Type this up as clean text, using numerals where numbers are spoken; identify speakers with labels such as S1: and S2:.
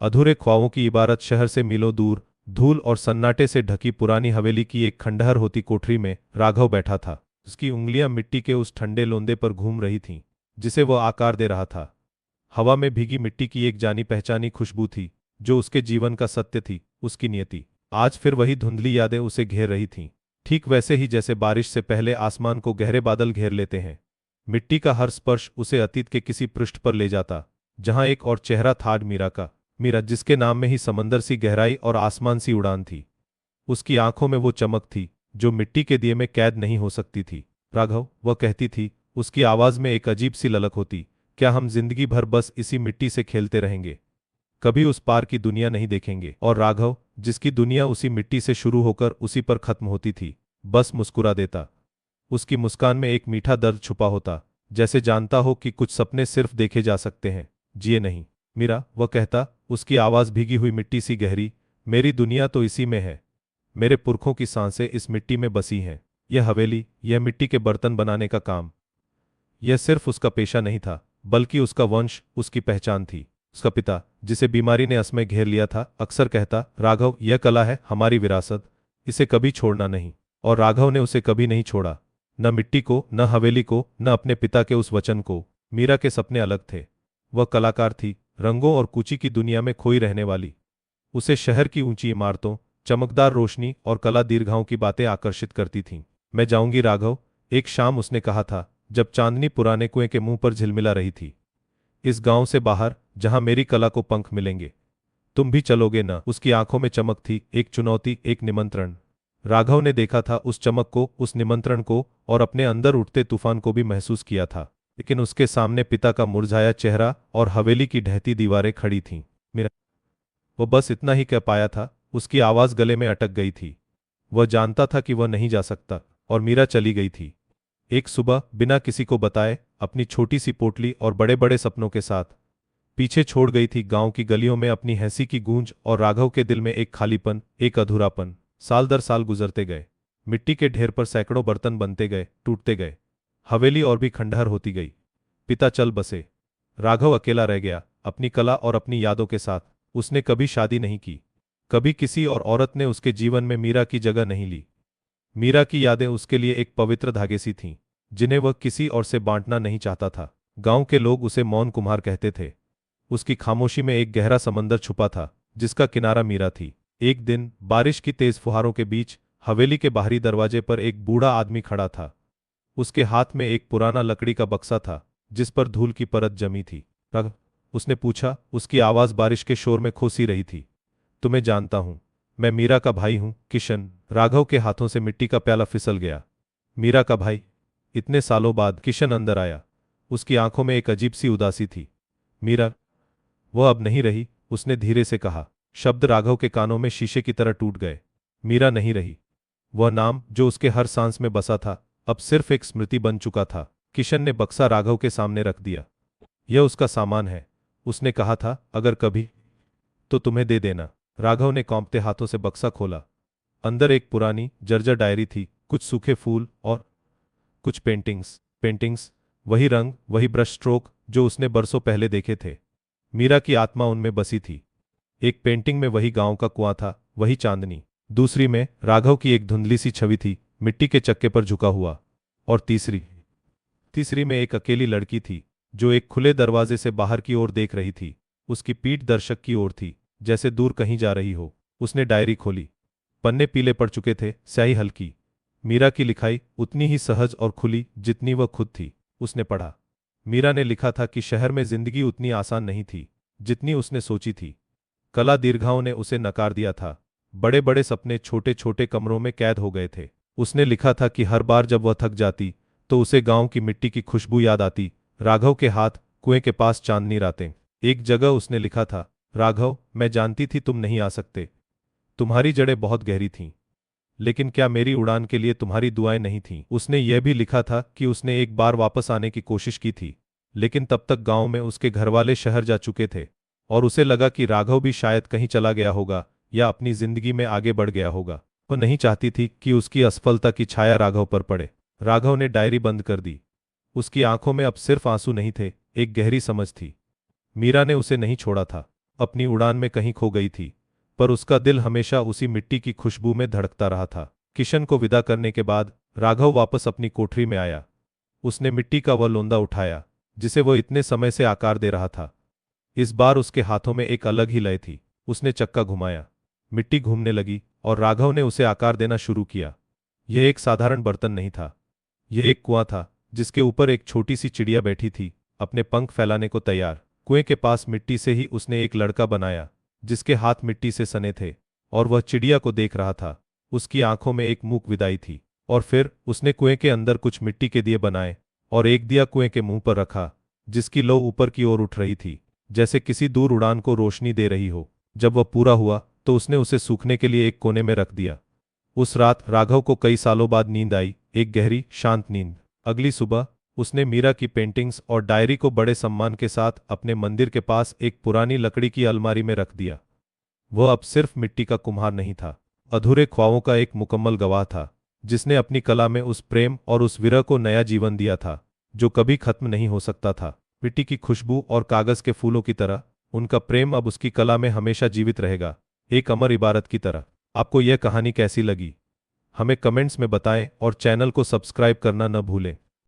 S1: अधूरे ख्वाबों की इबारत शहर से मीलों दूर, धूल और सन्नाटे से ढकी पुरानी हवेली की एक खंडहर होती कोठरी में राघव बैठा था। उसकी उंगलियां मिट्टी के उस ठंडे लोंदे पर घूम रही थीं, जिसे वह आकार दे रहा था। हवा में भीगी मिट्टी की एक जानी पहचानी खुशबू थी, जो उसके जीवन का सत्य थी, उसकी नियति। आज फिर वही धुंधली यादें उसे घेर रही थीं, ठीक वैसे ही जैसे बारिश से पहले आसमान को गहरे बादल घेर लेते हैं। मिट्टी का हर स्पर्श उसे अतीत के किसी पृष्ठ पर ले जाता, जहां एक और चेहरा था, मीरा का। मीरा, जिसके नाम में ही समंदर सी गहराई और आसमान सी उड़ान थी। उसकी आंखों में वो चमक थी जो मिट्टी के दिए में कैद नहीं हो सकती थी। राघव, वह कहती थी, उसकी आवाज में एक अजीब सी ललक होती, क्या हम जिंदगी भर बस इसी मिट्टी से खेलते रहेंगे, कभी उस पार की दुनिया नहीं देखेंगे? और राघव, जिसकी दुनिया उसी मिट्टी से शुरू होकर उसी पर खत्म होती थी, बस मुस्कुरा देता। उसकी मुस्कान में एक मीठा दर्द छुपा होता, जैसे जानता हो कि कुछ सपने सिर्फ देखे जा सकते हैं, जिए नहीं। मीरा, वह कहता, उसकी आवाज भीगी हुई मिट्टी सी गहरी, मेरी दुनिया तो इसी में है। मेरे पुरखों की सांसें इस मिट्टी में बसी हैं। यह हवेली, यह मिट्टी के बर्तन बनाने का काम, यह सिर्फ उसका पेशा नहीं था, बल्कि उसका वंश, उसकी पहचान थी। उसका पिता, जिसे बीमारी ने असमय घेर लिया था, अक्सर कहता, राघव, यह कला है हमारी विरासत, इसे कभी छोड़ना नहीं। और राघव ने उसे कभी नहीं छोड़ा, न मिट्टी को, न हवेली को, न अपने पिता के उस वचन को। मीरा के सपने अलग थे। वह कलाकार थी, रंगों और कूची की दुनिया में खोई रहने वाली। उसे शहर की ऊंची इमारतों, चमकदार रोशनी और कला दीर्घाओं की बातें आकर्षित करती थीं। मैं जाऊंगी राघव, एक शाम उसने कहा था, जब चांदनी पुराने कुएं के मुंह पर झिलमिला रही थी। इस गांव से बाहर, जहां मेरी कला को पंख मिलेंगे। तुम भी चलोगे ना? उसकी आंखों में चमक थी, एक चुनौती, एक निमंत्रण। राघव ने देखा था उस चमक को, उस निमंत्रण को, और अपने अंदर उठते तूफान को भी महसूस किया था। लेकिन उसके सामने पिता का मुरझाया चेहरा और हवेली की ढहती दीवारें खड़ी थीं। मेरा, वह बस इतना ही कह पाया था, उसकी आवाज गले में अटक गई थी। वह जानता था कि वह नहीं जा सकता, और मीरा चली गई थी। एक सुबह, बिना किसी को बताए, अपनी छोटी सी पोटली और बड़े बड़े सपनों के साथ पीछे छोड़ गई थी गांव की गलियों में अपनी हंसी की गूंज, और राघव के दिल में एक खालीपन, एक अधूरापन। साल दर साल गुजरते गए। मिट्टी के ढेर पर सैकड़ों बर्तन बनते गए, टूटते गए। हवेली और भी खंडहर होती गई। पिता चल बसे। राघव अकेला रह गया, अपनी कला और अपनी यादों के साथ। उसने कभी शादी नहीं की। कभी किसी और औरत ने उसके जीवन में मीरा की जगह नहीं ली। मीरा की यादें उसके लिए एक पवित्र धागे सी थीं, जिन्हें वह किसी और से बांटना नहीं चाहता था। गांव के लोग उसे मौन कुम्हार कहते थे। उसकी खामोशी में एक गहरा समंदर छुपा था, जिसका किनारा मीरा थी। एक दिन, बारिश की तेज फुहारों के बीच, हवेली के बाहरी दरवाजे पर एक बूढ़ा आदमी खड़ा था। उसके हाथ में एक पुराना लकड़ी का बक्सा था, जिस पर धूल की परत जमी थी। रघ, उसने पूछा, उसकी आवाज बारिश के शोर में खोसी रही थी। तुम्हें जानता हूं, मैं मीरा का भाई हूं, किशन। राघव के हाथों से मिट्टी का प्याला फिसल गया। मीरा का भाई? इतने सालों बाद किशन अंदर आया। उसकी आंखों में एक अजीब सी उदासी थी। मीरा, वह अब नहीं रही, उसने धीरे से कहा। शब्द राघव के कानों में शीशे की तरह टूट गए। मीरा नहीं रही। वह नाम, जो उसके हर सांस में बसा था, अब सिर्फ एक स्मृति बन चुका था। किशन ने बक्सा राघव के सामने रख दिया। यह उसका सामान है, उसने कहा था, अगर कभी तो तुम्हें दे देना। राघव ने कांपते हाथों से बक्सा खोला। अंदर एक पुरानी, जर्जर डायरी थी, कुछ सूखे फूल और कुछ पेंटिंग्स, वही रंग, वही ब्रश स्ट्रोक जो उसने बरसों पहले देखे थे। मीरा की आत्मा उनमें बसी थी। एक पेंटिंग में वही गांव का कुआं था, वही चांदनी। दूसरी में राघव की एक धुंधली सी छवि थी, मिट्टी के चक्के पर झुका हुआ। और तीसरी में एक अकेली लड़की थी, जो एक खुले दरवाजे से बाहर की ओर देख रही थी। उसकी पीठ दर्शक की ओर थी, जैसे दूर कहीं जा रही हो। उसने डायरी खोली। पन्ने पीले पड़ चुके थे, स्याही हल्की। मीरा की लिखाई उतनी ही सहज और खुली जितनी वह खुद थी। उसने पढ़ा। मीरा ने लिखा था कि शहर में जिंदगी उतनी आसान नहीं थी जितनी उसने सोची थी। कला दीर्घाओं ने उसे नकार दिया था। बड़े बड़े सपने छोटे छोटे कमरों में कैद हो गए थे। उसने लिखा था कि हर बार जब वह थक जाती, तो उसे गांव की मिट्टी की खुशबू याद आती, राघव के हाथ, कुएं के पास चांदनी रातें। एक जगह उसने लिखा था, राघव, मैं जानती थी तुम नहीं आ सकते। तुम्हारी जड़ें बहुत गहरी थीं। लेकिन क्या मेरी उड़ान के लिए तुम्हारी दुआएं नहीं थीं? उसने यह भी लिखा था कि उसने एक बार वापस आने की कोशिश की थी, लेकिन तब तक गांव में उसके घरवाले शहर जा चुके थे, और उसे लगा कि राघव भी शायद कहीं चला गया होगा या अपनी जिंदगी में आगे बढ़ गया होगा। वह नहीं चाहती थी कि उसकी असफलता की छाया राघव पर पड़े। राघव ने डायरी बंद कर दी। उसकी आंखों में अब सिर्फ आंसू नहीं थे, एक गहरी समझ थी। मीरा ने उसे नहीं छोड़ा था। अपनी उड़ान में कहीं खो गई थी, पर उसका दिल हमेशा उसी मिट्टी की खुशबू में धड़कता रहा था। किशन को विदा करने के बाद राघव वापस अपनी कोठरी में आया। उसने मिट्टी का वह लोंदा उठाया जिसे वह इतने समय से आकार दे रहा था। इस बार उसके हाथों में एक अलग ही लय थी। उसने चक्का घुमाया, मिट्टी घूमने लगी और राघव ने उसे आकार देना शुरू किया। यह एक साधारण बर्तन नहीं था, यह एक कुआं था जिसके ऊपर एक छोटी सी चिड़िया बैठी थी, अपने पंख फैलाने को तैयार। कुएं के पास मिट्टी से ही उसने एक लड़का बनाया जिसके हाथ मिट्टी से सने थे, और वह चिड़िया को देख रहा था। उसकी आंखों में एक मूक विदाई थी। और फिर उसने कुएं के अंदर कुछ मिट्टी के दिए बनाए और एक दिया कुएं के मुंह पर रखा, जिसकी लौ ऊपर की ओर उठ रही थी, जैसे किसी दूर उड़ान को रोशनी दे रही हो। जब वह पूरा हुआ तो उसने उसे सूखने के लिए एक कोने में रख दिया। उस रात राघव को कई सालों बाद नींद आई, एक गहरी शांत नींद। अगली सुबह उसने मीरा की पेंटिंग्स और डायरी को बड़े सम्मान के साथ अपने मंदिर के पास एक पुरानी लकड़ी की अलमारी में रख दिया। वह अब सिर्फ मिट्टी का कुम्हार नहीं था, अधूरे ख्वाबों का एक मुकम्मल गवाह था, जिसने अपनी कला में उस प्रेम और उस विरह को नया जीवन दिया था जो कभी खत्म नहीं हो सकता था। मिट्टी की खुशबू और कागज के फूलों की तरह उनका प्रेम अब उसकी कला में हमेशा जीवित रहेगा, एक अमर इबारत की तरह। आपको यह कहानी कैसी लगी हमें कमेंट्स में बताएं और चैनल को सब्सक्राइब करना न भूलें।